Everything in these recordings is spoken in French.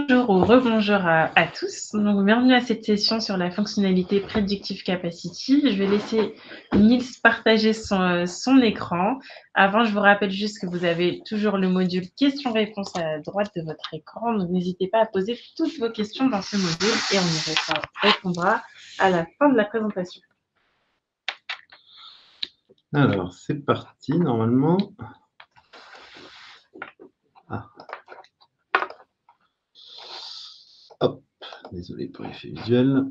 Bonjour ou rebonjour à tous. Donc, bienvenue à cette session sur la fonctionnalité Predictive Capacity. Je vais laisser Nils partager son écran. Avant, je vous rappelle juste que vous avez toujours le module questions-réponses à droite de votre écran. Donc, n'hésitez pas à poser toutes vos questions dans ce module et on y répondra à la fin de la présentation. Alors, c'est parti, normalement. Hop, désolé pour l'effet visuel.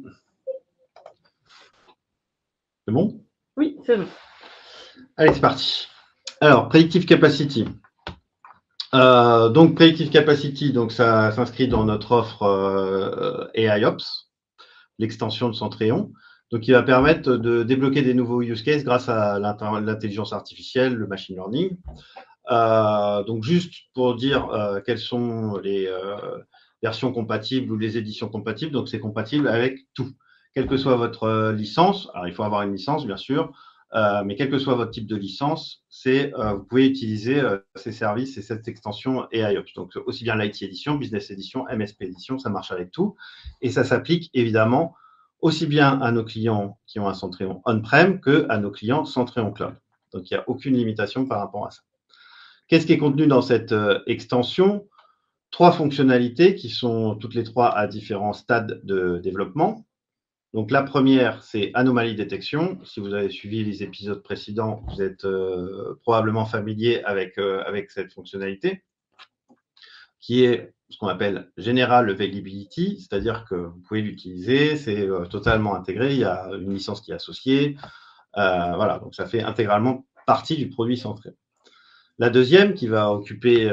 C'est bon? Oui, c'est bon. Allez, c'est parti. Alors, Predictive Capacity. Donc, Predictive Capacity, donc ça s'inscrit dans notre offre AIOps, l'extension de Centrion. Donc, il va permettre de débloquer des nouveaux use cases grâce à l'intelligence artificielle, le machine learning. Donc, juste pour dire quelles sont les versions compatibles ou les éditions compatibles, donc c'est compatible avec tout. Quelle que soit votre licence, alors il faut avoir une licence bien sûr, mais quel que soit votre type de licence, vous pouvez utiliser ces services et cette extension AIOps. Donc aussi bien l'IT Edition, Business Edition, MSP Edition, ça marche avec tout. Et ça s'applique évidemment aussi bien à nos clients qui ont un Centrion on-prem qu'à nos clients Centrion Cloud. Donc il n'y a aucune limitation par rapport à ça. Qu'est-ce qui est contenu dans cette extension? 3 fonctionnalités qui sont toutes les 3 à différents stades de développement. Donc la première, c'est anomalie détection. Si vous avez suivi les épisodes précédents, vous êtes probablement familier avec cette fonctionnalité, qui est ce qu'on appelle General Availability, c'est-à-dire que vous pouvez l'utiliser, c'est totalement intégré, il y a une licence qui est associée. Voilà, donc ça fait intégralement partie du produit centré. La deuxième qui va occuper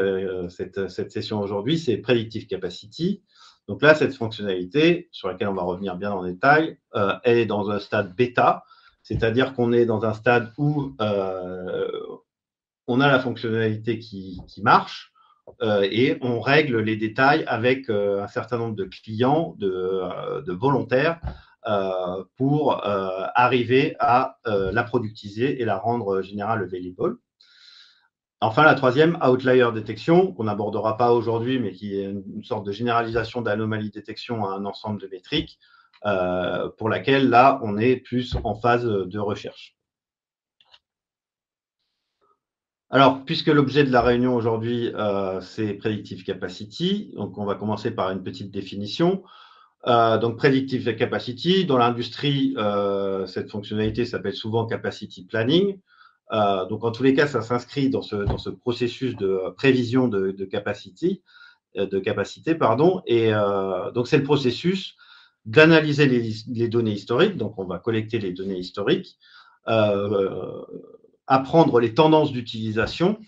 cette session aujourd'hui, c'est Predictive Capacity. Donc là, cette fonctionnalité, sur laquelle on va revenir bien en détail, elle est dans un stade bêta, c'est-à-dire qu'on est dans un stade où on a la fonctionnalité qui marche et on règle les détails avec un certain nombre de clients, de volontaires, pour arriver à la productiser et la rendre générale available. Enfin, la troisième, outlier détection, qu'on n'abordera pas aujourd'hui, mais qui est une sorte de généralisation d'anomalie détection à un ensemble de métriques, pour laquelle, là, on est plus en phase de recherche. Alors, puisque l'objet de la réunion aujourd'hui, c'est Predictive Capacity, donc on va commencer par une petite définition. Donc, Predictive Capacity, dans l'industrie, cette fonctionnalité s'appelle souvent Capacity Planning. Donc, en tous les cas, ça s'inscrit dans ce processus de prévision de capacité, pardon. Et donc, c'est le processus d'analyser les données historiques. Donc, on va collecter les données historiques, apprendre les tendances d'utilisation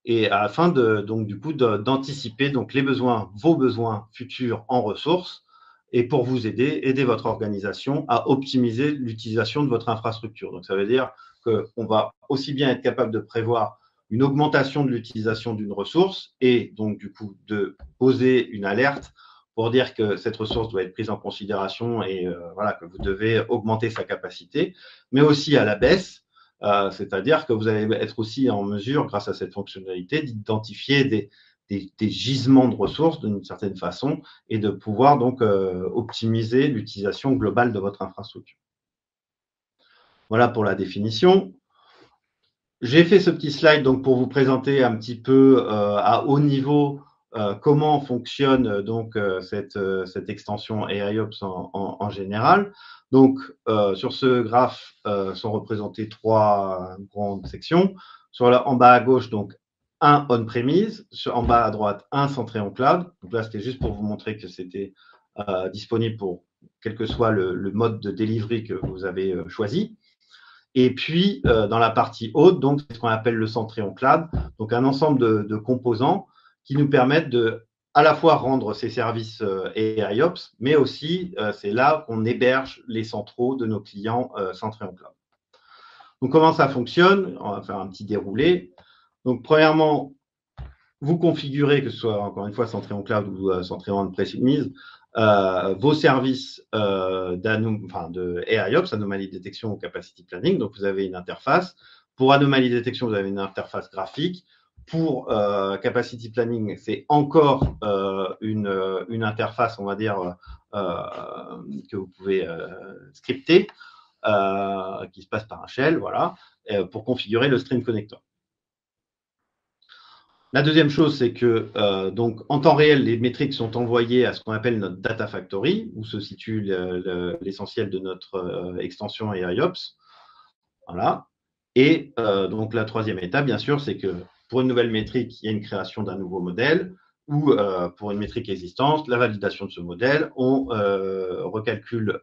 et afin d'anticiper donc les besoins, vos besoins futurs en ressources et pour vous aider votre organisation à optimiser l'utilisation de votre infrastructure. Donc, ça veut dire qu'on va aussi bien être capable de prévoir une augmentation de l'utilisation d'une ressource et donc du coup de poser une alerte pour dire que cette ressource doit être prise en considération et voilà, que vous devez augmenter sa capacité, mais aussi à la baisse, c'est-à-dire que vous allez être aussi en mesure, grâce à cette fonctionnalité, d'identifier des gisements de ressources d'une certaine façon et de pouvoir donc optimiser l'utilisation globale de votre infrastructure. Voilà pour la définition. J'ai fait ce petit slide donc pour vous présenter un petit peu à haut niveau comment fonctionne donc cette extension AIOps en général. Donc sur ce graphe sont représentées 3 grandes sections. En bas à gauche, donc un on-premise, en bas à droite, un Centrion Cloud. Donc là, c'était juste pour vous montrer que c'était disponible pour quel que soit le mode de delivery que vous avez choisi. Et puis, dans la partie haute, donc, c'est ce qu'on appelle le Centrion Cloud, donc un ensemble de composants qui nous permettent de à la fois rendre ces services AIOps, mais aussi, c'est là qu'on héberge les centraux de nos clients Centrion Cloud. Donc, comment ça fonctionne? On va faire un petit déroulé. Donc, premièrement, vous configurez, que ce soit encore une fois Centrion Cloud ou Centrion On-Premise, vos services de AIOps, Anomalie Détection ou Capacity Planning. Donc, vous avez une interface. Pour Anomalie Détection, vous avez une interface graphique. pour Capacity Planning, c'est encore une interface, on va dire, que vous pouvez scripter, qui se passe par un shell, voilà, pour configurer le Stream Connector. La deuxième chose, c'est que donc en temps réel, les métriques sont envoyées à ce qu'on appelle notre Data Factory, où se situe l'essentiel de notre extension AIOps. Voilà. Et donc la troisième étape, bien sûr, c'est que pour une nouvelle métrique, il y a une création d'un nouveau modèle, ou pour une métrique existante, la validation de ce modèle, on recalcule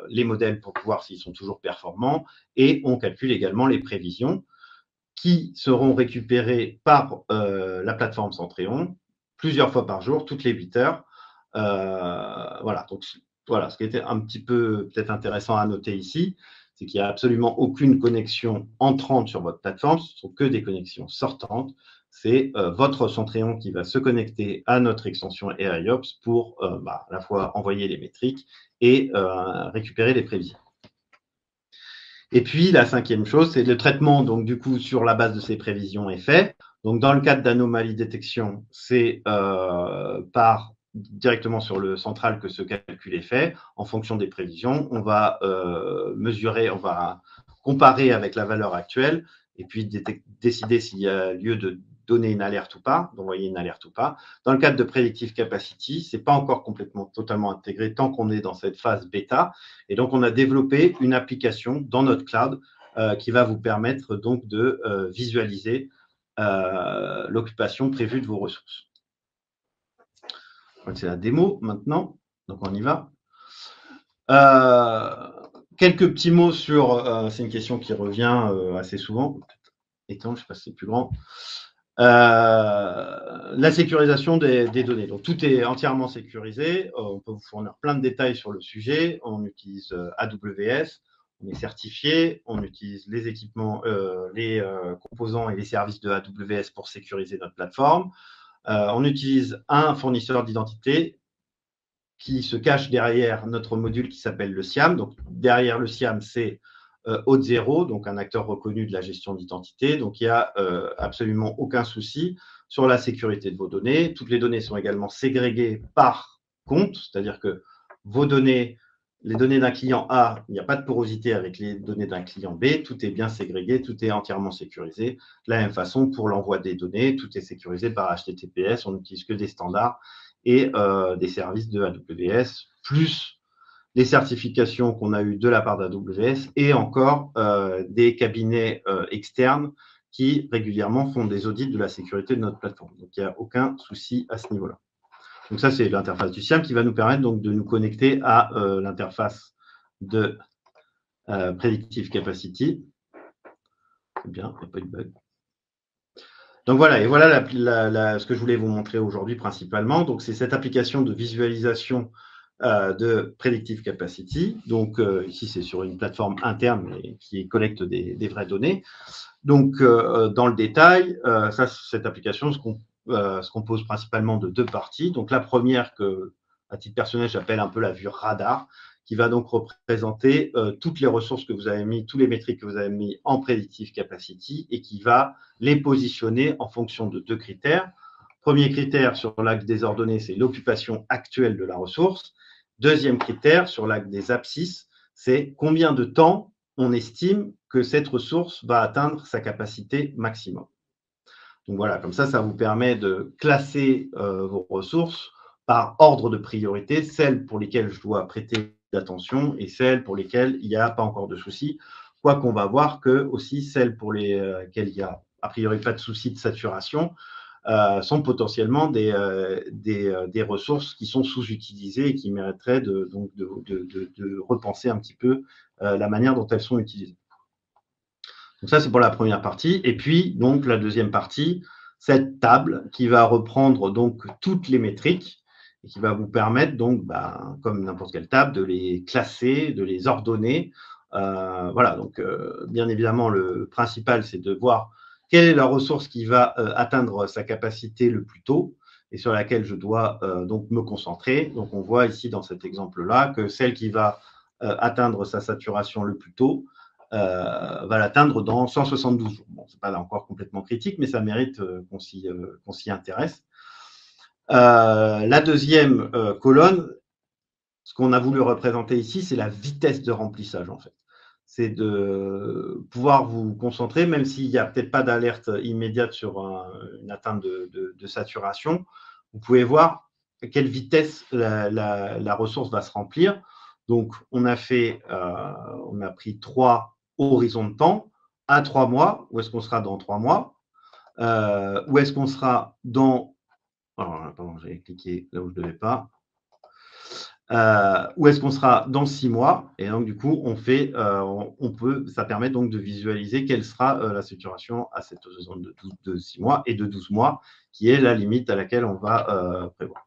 les modèles pour voir s'ils sont toujours performants, et on calcule également les prévisions qui seront récupérées par la plateforme Centréon plusieurs fois par jour, toutes les 8 heures. Voilà, donc voilà, ce qui était un petit peu peut-être intéressant à noter ici, c'est qu'il n'y a absolument aucune connexion entrante sur votre plateforme, ce ne sont que des connexions sortantes. C'est votre Centréon qui va se connecter à notre extension AIOps pour à la fois envoyer les métriques et récupérer les prévisions. Et puis, la cinquième chose, c'est le traitement, donc du coup, sur la base de ces prévisions est fait. Donc, dans le cadre d'anomalies détection, c'est directement sur le central que ce calcul est fait. En fonction des prévisions, on va mesurer, on va comparer avec la valeur actuelle et puis décider s'il y a lieu de donner une alerte ou pas, d'envoyer une alerte ou pas. Dans le cadre de Predictive Capacity, c'est pas encore totalement intégré tant qu'on est dans cette phase bêta. Et donc, on a développé une application dans notre cloud qui va vous permettre donc de visualiser l'occupation prévue de vos ressources. C'est la démo maintenant, donc on y va. Quelques petits mots sur, c'est une question qui revient assez souvent. Étant, je ne sais pas si c'est plus grand. La sécurisation des données. Donc, tout est entièrement sécurisé. On peut vous fournir plein de détails sur le sujet. On utilise AWS, on est certifié, on utilise les équipements, les composants et les services de AWS pour sécuriser notre plateforme. On utilise un fournisseur d'identité qui se cache derrière notre module qui s'appelle le SIAM. Donc, derrière le SIAM, c'est Auth0, donc un acteur reconnu de la gestion d'identité. Donc, il n'y a absolument aucun souci sur la sécurité de vos données. Toutes les données sont également ségrégées par compte, c'est-à-dire que vos données, les données d'un client A, il n'y a pas de porosité avec les données d'un client B. Tout est bien ségrégé, tout est entièrement sécurisé. De la même façon, pour l'envoi des données, tout est sécurisé par HTTPS. On n'utilise que des standards et des services de AWS, plus les certifications qu'on a eues de la part d'AWS et encore des cabinets externes qui régulièrement font des audits de la sécurité de notre plateforme. Donc, il n'y a aucun souci à ce niveau-là. Donc, ça, c'est l'interface du SIAM qui va nous permettre donc, de nous connecter à l'interface de Predictive Capacity. C'est bien, il n'y a pas eu de bug. Donc voilà, et voilà ce que je voulais vous montrer aujourd'hui principalement. Donc, c'est cette application de visualisation de Predictive Capacity. Donc, ici, c'est sur une plateforme interne mais qui collecte des vraies données. Donc, dans le détail, cette application se compose principalement de deux parties. Donc, la première que, à titre personnel, j'appelle un peu la vue radar, qui va donc représenter toutes les ressources que vous avez mis, tous les métriques que vous avez mis en Predictive Capacity et qui va les positionner en fonction de deux critères. Premier critère sur l'axe des ordonnées, c'est l'occupation actuelle de la ressource. Deuxième critère sur l'axe des abscisses, c'est combien de temps on estime que cette ressource va atteindre sa capacité maximum. Donc voilà, comme ça vous permet de classer vos ressources par ordre de priorité, celles pour lesquelles je dois prêter d'attention et celles pour lesquelles il n'y a pas encore de souci. Quoiqu'on va voir que aussi celles pour lesquelles il n'y a a priori pas de souci de saturation sont potentiellement des ressources qui sont sous-utilisées et qui mériteraient de repenser un petit peu la manière dont elles sont utilisées. Donc ça, c'est pour la première partie. Et puis, donc, la deuxième partie, cette table qui va reprendre donc toutes les métriques et qui va vous permettre, donc, comme n'importe quelle table, de les classer, de les ordonner. Voilà, donc, bien évidemment, le principal, c'est de voir quelle est la ressource qui va atteindre sa capacité le plus tôt et sur laquelle je dois donc me concentrer. Donc, on voit ici dans cet exemple-là que celle qui va atteindre sa saturation le plus tôt va l'atteindre dans 172 jours. Bon, ce n'est pas encore complètement critique, mais ça mérite qu'on s'y intéresse. La deuxième colonne, ce qu'on a voulu représenter ici, c'est la vitesse de remplissage, en fait. C'est de pouvoir vous concentrer, même s'il n'y a peut-être pas d'alerte immédiate sur une atteinte de saturation, vous pouvez voir à quelle vitesse la ressource va se remplir. Donc, on a pris 3 horizons de temps à 3 mois. Où est-ce qu'on sera dans 3 mois? Où est-ce qu'on sera dans… Alors, pardon, j'avais cliqué là où je ne devais pas. Où est-ce qu'on sera dans 6 mois? Et donc, du coup, ça permet donc de visualiser quelle sera la saturation à cette zone de 6 mois et de 12 mois, qui est la limite à laquelle on va prévoir.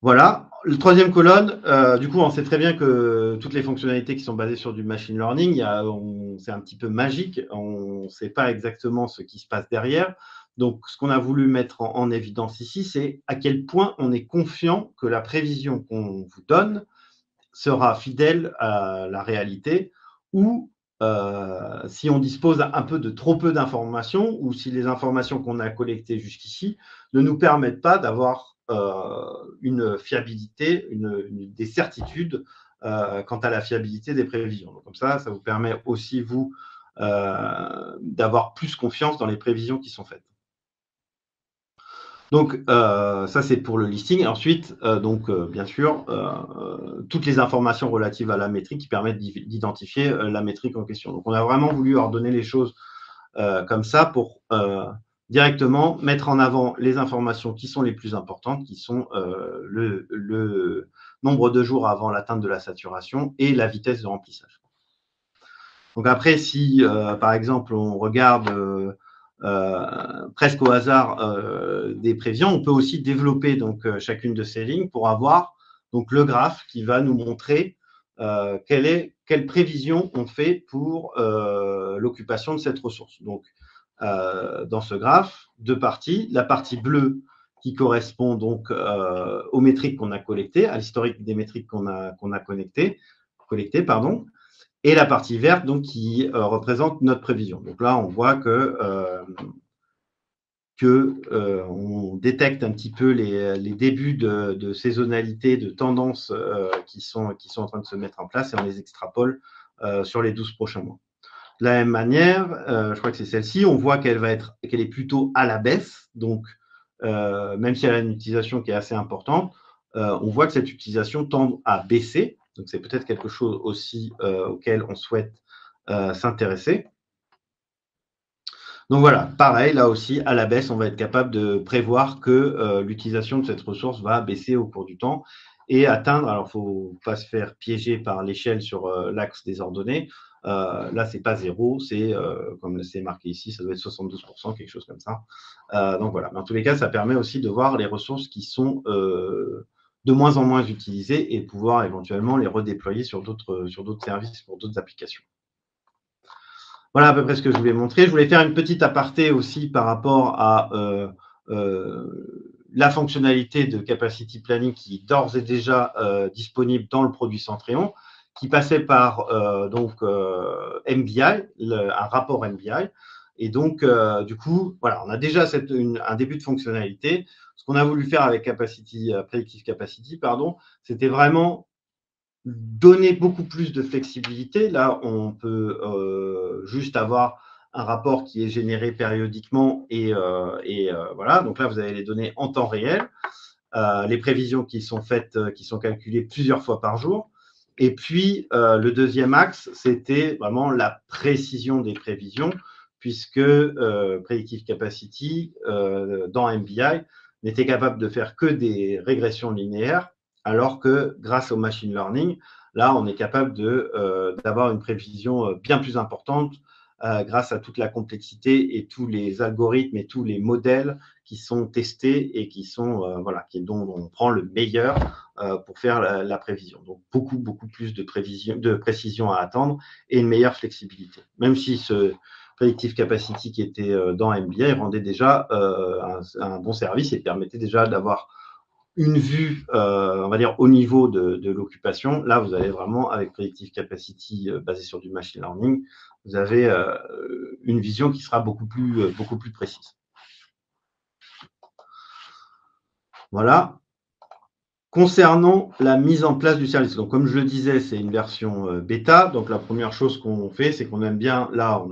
Voilà. La troisième colonne, du coup, on sait très bien que toutes les fonctionnalités qui sont basées sur du machine learning, c'est un petit peu magique. On ne sait pas exactement ce qui se passe derrière. Donc, ce qu'on a voulu mettre en évidence ici, c'est à quel point on est confiant que la prévision qu'on vous donne sera fidèle à la réalité, ou si on dispose un peu de trop peu d'informations, ou si les informations qu'on a collectées jusqu'ici ne nous permettent pas d'avoir une fiabilité, des certitudes quant à la fiabilité des prévisions. Donc, comme ça vous permet aussi, vous, d'avoir plus confiance dans les prévisions qui sont faites. Donc, ça, c'est pour le listing. Et ensuite, bien sûr, toutes les informations relatives à la métrique qui permettent d'identifier la métrique en question. Donc, on a vraiment voulu ordonner les choses comme ça pour directement mettre en avant les informations qui sont les plus importantes, qui sont le nombre de jours avant l'atteinte de la saturation et la vitesse de remplissage. Donc après, si par exemple on regarde presque au hasard des prévisions, on peut aussi développer donc chacune de ces lignes pour avoir donc le graphe qui va nous montrer quelle prévision on fait pour l'occupation de cette ressource. Donc dans ce graphe, 2 parties. La partie bleue qui correspond donc aux métriques qu'on a collectées, à l'historique des métriques qu'on a collectées, et la partie verte donc qui représente notre prévision. Donc là, on voit on détecte un petit peu les débuts de saisonnalité, de tendances qui sont en train de se mettre en place, et on les extrapole sur les 12 prochains mois. De la même manière, je crois que c'est celle-ci, on voit qu'elle est plutôt à la baisse. Donc, même si elle a une utilisation qui est assez importante, on voit que cette utilisation tend à baisser. Donc, c'est peut-être quelque chose aussi auquel on souhaite s'intéresser. Donc voilà, pareil, là aussi, à la baisse, on va être capable de prévoir que l'utilisation de cette ressource va baisser au cours du temps et atteindre, alors il ne faut pas se faire piéger par l'échelle sur l'axe des ordonnées. Là, ce n'est pas 0, c'est, comme c'est marqué ici, ça doit être 72%, quelque chose comme ça. Donc voilà, mais en tous les cas, ça permet aussi de voir les ressources qui sont de moins en moins utilisées et pouvoir éventuellement les redéployer sur d'autres services, pour d'autres applications. Voilà à peu près ce que je voulais montrer. Je voulais faire une petite aparté aussi par rapport à la fonctionnalité de Capacity Planning qui est d'ores et déjà disponible dans le produit Centréon, qui passait par MBI, un rapport MBI. Et donc, du coup, voilà, on a déjà un début de fonctionnalité. Ce qu'on a voulu faire avec Predictive Capacity, c'était vraiment donner beaucoup plus de flexibilité. Là, on peut juste avoir un rapport qui est généré périodiquement et voilà. Donc là, vous avez les données en temps réel, les prévisions qui sont faites, qui sont calculées plusieurs fois par jour. Et puis, le deuxième axe, c'était vraiment la précision des prévisions, puisque Predictive Capacity, dans MBI, n'était capable de faire que des régressions linéaires, alors que grâce au machine learning, là, on est capable d'avoir une prévision bien plus importante grâce à toute la complexité et tous les algorithmes et tous les modèles qui sont testés et dont on prend le meilleur pour faire la prévision. Donc, beaucoup plus de précision à attendre et une meilleure flexibilité. Même si ce Predictive Capacity qui était dans MBI rendait déjà un bon service et permettait déjà d'avoir une vue, on va dire, au niveau de l'occupation. Là, vous avez vraiment, avec Predictive Capacity basé sur du machine learning, vous avez une vision qui sera beaucoup plus précise. Voilà. Concernant la mise en place du service, donc comme je le disais, c'est une version bêta. Donc la première chose qu'on fait, c'est qu'on aime bien, là,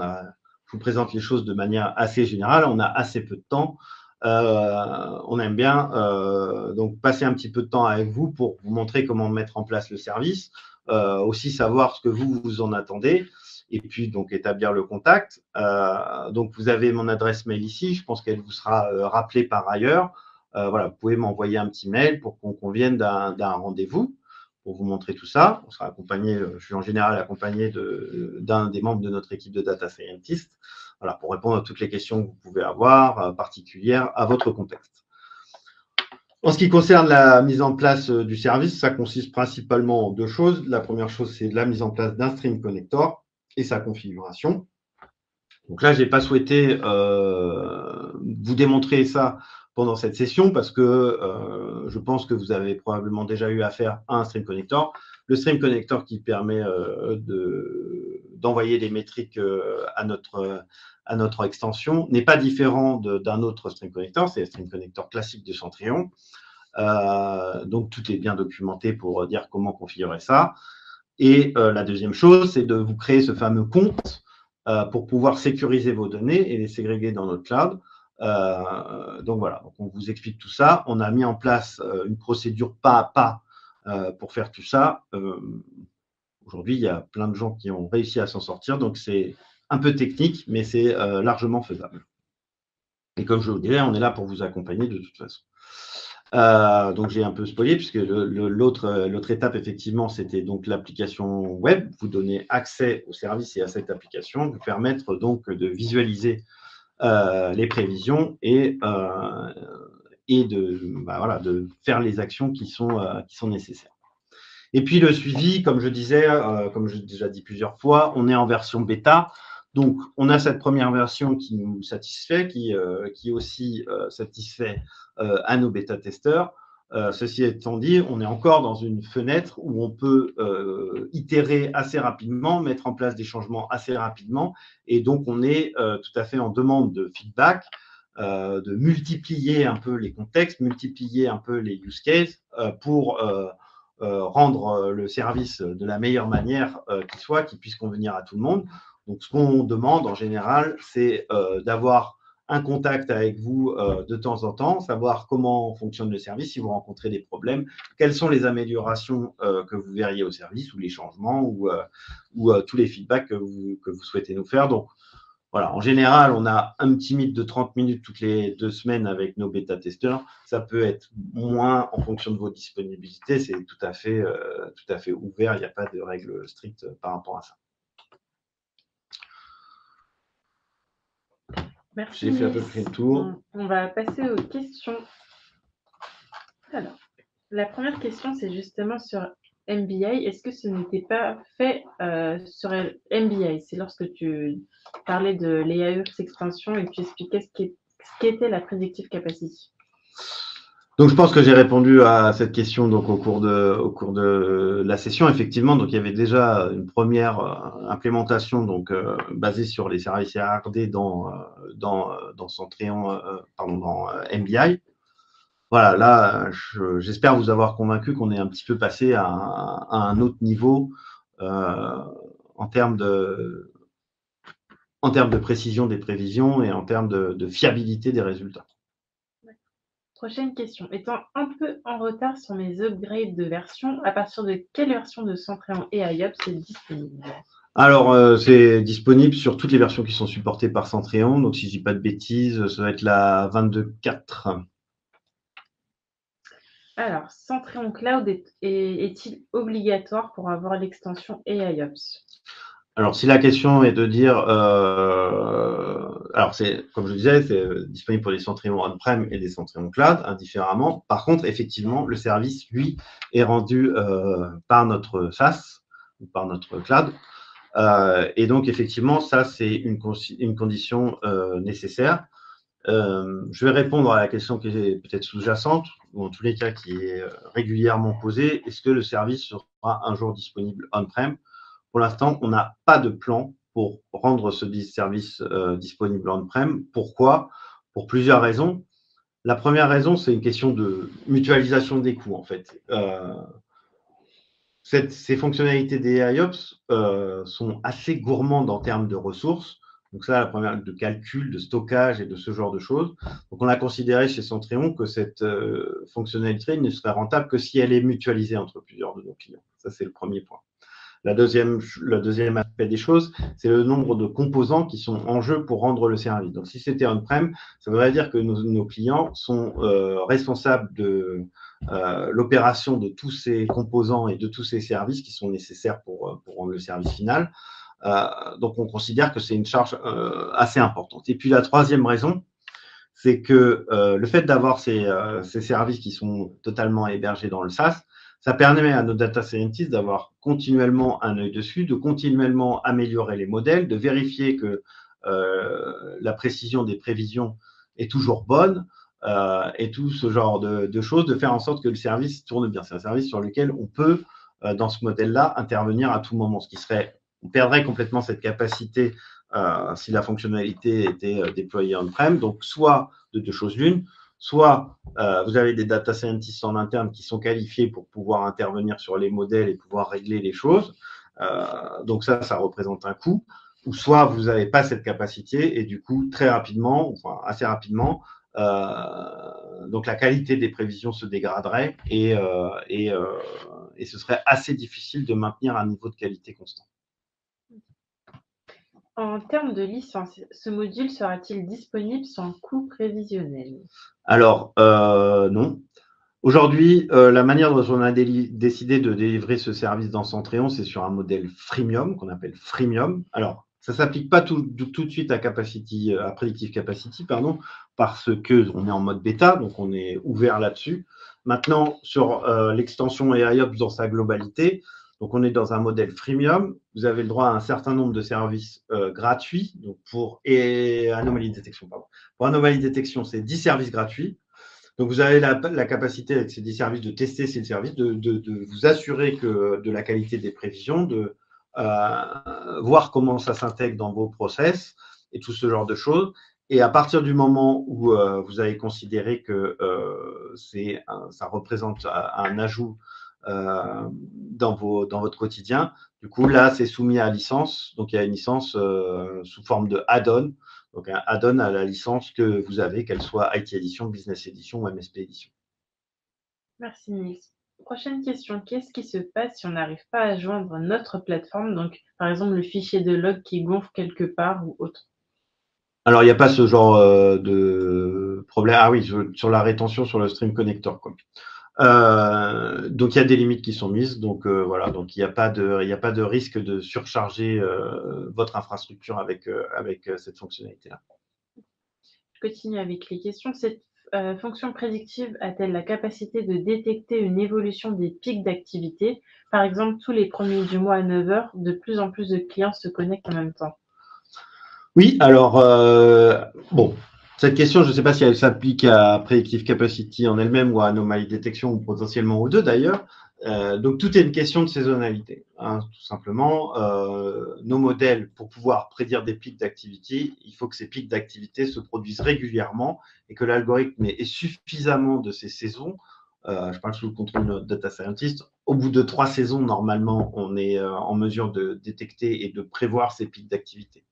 je vous présente les choses de manière assez générale, on a assez peu de temps. On aime bien donc passer un petit peu de temps avec vous pour vous montrer comment mettre en place le service, aussi savoir ce que vous en attendez, et puis donc établir le contact. Donc vous avez mon adresse mail ici, je pense qu'elle vous sera rappelée par ailleurs. Voilà, vous pouvez m'envoyer un petit mail pour qu'on convienne d'un rendez-vous pour vous montrer tout ça. On sera accompagné, je suis en général accompagné d'un des membres de notre équipe de data scientist, voilà, pour répondre à toutes les questions que vous pouvez avoir, particulières à votre contexte. En ce qui concerne la mise en place du service, ça consiste principalement en deux choses. La première chose, c'est la mise en place d'un stream connector et sa configuration. Donc là, je n'ai pas souhaité vous démontrer ça pendant cette session parce que je pense que vous avez probablement déjà eu affaire à un stream connector. Le stream connector qui permet d'envoyer des métriques à notre extension n'est pas différent d'un autre stream connector, c'est le stream connector classique de Centrion. Donc tout est bien documenté pour dire comment configurer ça. Et la deuxième chose, c'est de vous créer ce fameux compte pour pouvoir sécuriser vos données et les ségréguer dans notre cloud. Donc voilà, donc on vous explique tout ça. On a mis en place une procédure pas à pas pour faire tout ça. Aujourd'hui, il y a plein de gens qui ont réussi à s'en sortir, donc c'est un peu technique, mais c'est largement faisable. Et comme je vous le disais, on est là pour vous accompagner de toute façon. Donc j'ai un peu spoilé puisque l'autre étape effectivement c'était donc l'application web, vous donner accès au service et à cette application, vous permettre donc de visualiser les prévisions et de faire les actions qui sont nécessaires. Et puis le suivi, comme je disais, comme j'ai déjà dit plusieurs fois, on est en version bêta. Donc, on a cette première version qui nous satisfait, qui aussi satisfait à nos bêta-testeurs. Ceci étant dit, on est encore dans une fenêtre où on peut itérer assez rapidement, mettre en place des changements assez rapidement. Et donc, on est tout à fait en demande de feedback, de multiplier un peu les contextes, multiplier un peu les use cases pour rendre le service de la meilleure manière qu'il soit, qu'il puisse convenir à tout le monde. Donc, ce qu'on demande en général, c'est d'avoir un contact avec vous de temps en temps, savoir comment fonctionne le service, si vous rencontrez des problèmes, quelles sont les améliorations que vous verriez au service ou les changements ou tous les feedbacks que vous souhaitez nous faire. Donc, voilà, en général, on a un petit meet de 30 minutes toutes les 2 semaines avec nos bêta-testeurs. Ça peut être moins en fonction de vos disponibilités. C'est tout à fait ouvert. Il n'y a pas de règles strictes par rapport à ça. Merci. J'ai fait à peu près le tour. On va passer aux questions. Alors, la première question, c'est justement sur MBA. Est-ce que ce n'était pas fait sur MBA? C'est lorsque tu parlais de l'AIOps extension et tu expliquais ce qu'était la predictive capacity. Donc, je pense que j'ai répondu à cette question donc au cours de la session. Effectivement, donc il y avait déjà une première implémentation donc basée sur les services RRD dans Centrion, dans MBI. Voilà, là, j'espère vous avoir convaincu qu'on est un petit peu passé à un autre niveau en termes de précision des prévisions et en termes de fiabilité des résultats. Prochaine question. Étant un peu en retard sur mes upgrades de version, à partir de quelle version de Centrion et IOPS c'est disponible? Alors, c'est disponible sur toutes les versions qui sont supportées par Centrion. Donc, si je dis pas de bêtises, ça va être la 22.4. Alors, Centrion Cloud est-il obligatoire pour avoir l'extension AIOps? Alors, si la question est de dire, alors c'est comme je disais, c'est disponible pour les Centrion on-prem et les Centrion Cloud indifféremment. Par contre, effectivement, le service, lui, est rendu par notre SaaS ou par notre cloud. Et donc, effectivement, ça, c'est une condition nécessaire. Je vais répondre à la question qui est peut-être sous-jacente, ou en tous les cas qui est régulièrement posée. Est-ce que le service sera un jour disponible on-prem? Pour l'instant, on n'a pas de plan pour rendre ce service disponible on-prem. Pourquoi? Pour plusieurs raisons. La première raison, c'est une question de mutualisation des coûts, en fait. Ces fonctionnalités des IOPS sont assez gourmandes en termes de ressources. Donc ça, la première, de calcul, de stockage et de ce genre de choses. Donc on a considéré chez Centrion que cette fonctionnalité ne serait rentable que si elle est mutualisée entre plusieurs de nos clients. Ça, c'est le premier point. Le deuxième aspect des choses, c'est le nombre de composants qui sont en jeu pour rendre le service. Donc, si c'était on-prem, ça voudrait dire que nos clients sont responsables de l'opération de tous ces composants et de tous ces services qui sont nécessaires pour rendre le service final. Donc, on considère que c'est une charge assez importante. Et puis, la troisième raison, c'est que le fait d'avoir ces services qui sont totalement hébergés dans le SaaS, ça permet à nos data scientists d'avoir continuellement un œil dessus, de continuellement améliorer les modèles, de vérifier que la précision des prévisions est toujours bonne et tout ce genre de choses, de faire en sorte que le service tourne bien. C'est un service sur lequel on peut, dans ce modèle-là, intervenir à tout moment, ce qui serait, on perdrait complètement cette capacité si la fonctionnalité était déployée on-prem. Donc, soit de deux choses l'une, soit vous avez des data scientists en interne qui sont qualifiés pour pouvoir intervenir sur les modèles et pouvoir régler les choses. Donc ça représente un coût. Ou soit vous n'avez pas cette capacité et du coup, très rapidement, enfin assez rapidement, donc la qualité des prévisions se dégraderait et ce serait assez difficile de maintenir un niveau de qualité constant. En termes de licence, ce module sera-t-il disponible sans coût prévisionnel? Alors, non. Aujourd'hui, la manière dont on a décidé de délivrer ce service dans Centrion, c'est sur un modèle freemium qu'on appelle freemium. Alors, ça ne s'applique pas tout de suite à Predictive Capacity, pardon, parce qu'on est en mode bêta, donc on est ouvert là-dessus. Maintenant, sur l'extension AIOps dans sa globalité, donc on est dans un modèle freemium. Vous avez le droit à un certain nombre de services gratuits. Donc pour anomalie de détection, pardon. Pour anomalie de détection, c'est 10 services gratuits. Donc, vous avez la capacité avec ces 10 services de tester ces services, de vous assurer que de la qualité des prévisions, de voir comment ça s'intègre dans vos process et tout ce genre de choses. Et à partir du moment où vous avez considéré que ça représente un ajout dans votre quotidien, du coup, là, c'est soumis à licence. Donc, il y a une licence sous forme de add-on. Donc, un add-on à la licence que vous avez, qu'elle soit IT Edition, Business Edition ou MSP Edition. Merci Nils. Prochaine question. Qu'est-ce qui se passe si on n'arrive pas à joindre notre plateforme? Donc, par exemple, le fichier de log qui gonfle quelque part ou autre. Alors, il n'y a pas ce genre de problème. Ah oui, sur la rétention sur le stream connector, quoi. Donc il y a des limites qui sont mises, donc voilà, donc il n'y a pas de risque de surcharger votre infrastructure avec cette fonctionnalité-là. Je continue avec les questions. Cette fonction prédictive a-t-elle la capacité de détecter une évolution des pics d'activité? Par exemple, tous les premiers du mois à 9 heures, de plus en plus de clients se connectent en même temps. Oui, alors bon, cette question, je ne sais pas si elle s'applique à Predictive Capacity en elle-même ou à Anomaly Detection ou potentiellement aux deux d'ailleurs. Donc tout est une question de saisonnalité, hein, tout simplement. Nos modèles, pour pouvoir prédire des pics d'activité, il faut que ces pics d'activité se produisent régulièrement et que l'algorithme ait suffisamment de ces saisons. Je parle sous le contrôle de notre data scientist. Au bout de 3 saisons, normalement, on est en mesure de détecter et de prévoir ces pics d'activité.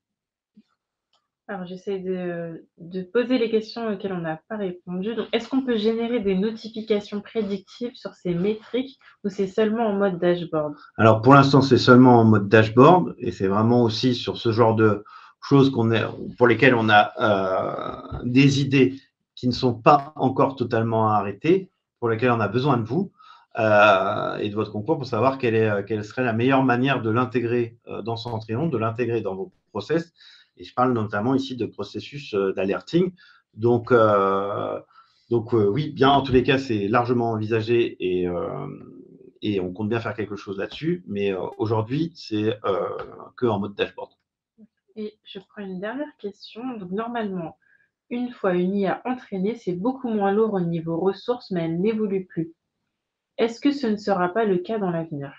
Alors, j'essaie de poser les questions auxquelles on n'a pas répondu. Donc, est-ce qu'on peut générer des notifications prédictives sur ces métriques ou c'est seulement en mode dashboard? Alors, pour l'instant, c'est seulement en mode dashboard et c'est vraiment aussi sur ce genre de choses pour lesquelles on a des idées qui ne sont pas encore totalement arrêtées, pour lesquelles on a besoin de vous et de votre concours pour savoir quelle serait la meilleure manière de l'intégrer dans Centrion, de l'intégrer dans vos process. Et je parle notamment ici de processus d'alerting. Donc oui, bien en tous les cas, c'est largement envisagé et on compte bien faire quelque chose là-dessus. Mais aujourd'hui, c'est que en mode dashboard. Et je prends une dernière question. Donc, normalement, Une fois une IA entraînée, c'est beaucoup moins lourd au niveau ressources, mais elle n'évolue plus. Est-ce que ce ne sera pas le cas dans l'avenir?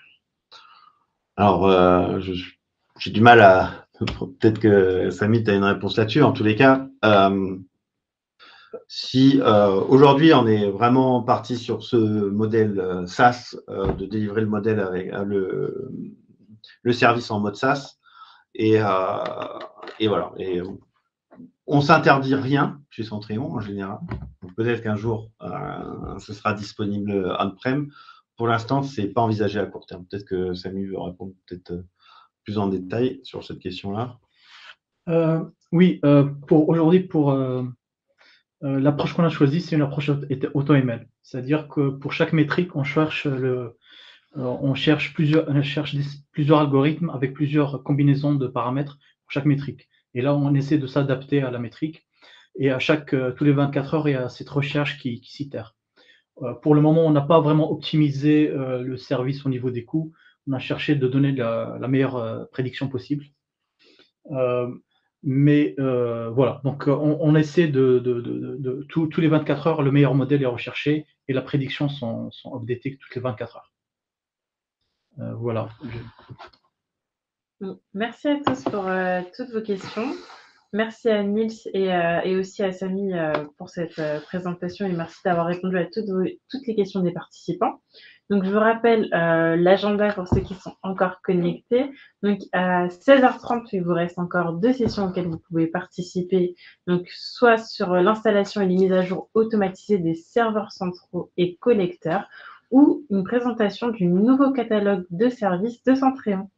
Alors, j'ai du mal à. Peut-être que Samy, tu as une réponse là-dessus. En tous les cas, si aujourd'hui on est vraiment parti sur ce modèle SaaS, de délivrer le modèle avec le service en mode SaaS, et voilà. Et on s'interdit rien chez Centrion en général. Donc, peut-être qu'un jour, ce sera disponible on-prem. Pour l'instant, c'est pas envisagé à court terme. Peut-être que Samy veut répondre peut-être plus en détail sur cette question-là. Oui, pour aujourd'hui, l'approche qu'on a choisie, c'est une approche AutoML. C'est-à-dire que pour chaque métrique, on cherche plusieurs algorithmes avec plusieurs combinaisons de paramètres pour chaque métrique. Et là, on essaie de s'adapter à la métrique. Et tous les 24 heures, il y a cette recherche qui s'itère. Pour le moment, on n'a pas vraiment optimisé le service au niveau des coûts. On a cherché de donner la meilleure prédiction possible. Mais voilà, donc on essaie tous les 24 heures, le meilleur modèle est recherché et la prédiction sont updatées toutes les 24 heures. Voilà. Merci à tous pour toutes vos questions. Merci à Nils et aussi à Samy pour cette présentation et merci d'avoir répondu à toutes les questions des participants. Donc, je vous rappelle l'agenda pour ceux qui sont encore connectés. Donc, à 16h30, il vous reste encore 2 sessions auxquelles vous pouvez participer. Donc, soit sur l'installation et les mises à jour automatisées des serveurs centraux et connecteurs ou une présentation du nouveau catalogue de services de Centrion.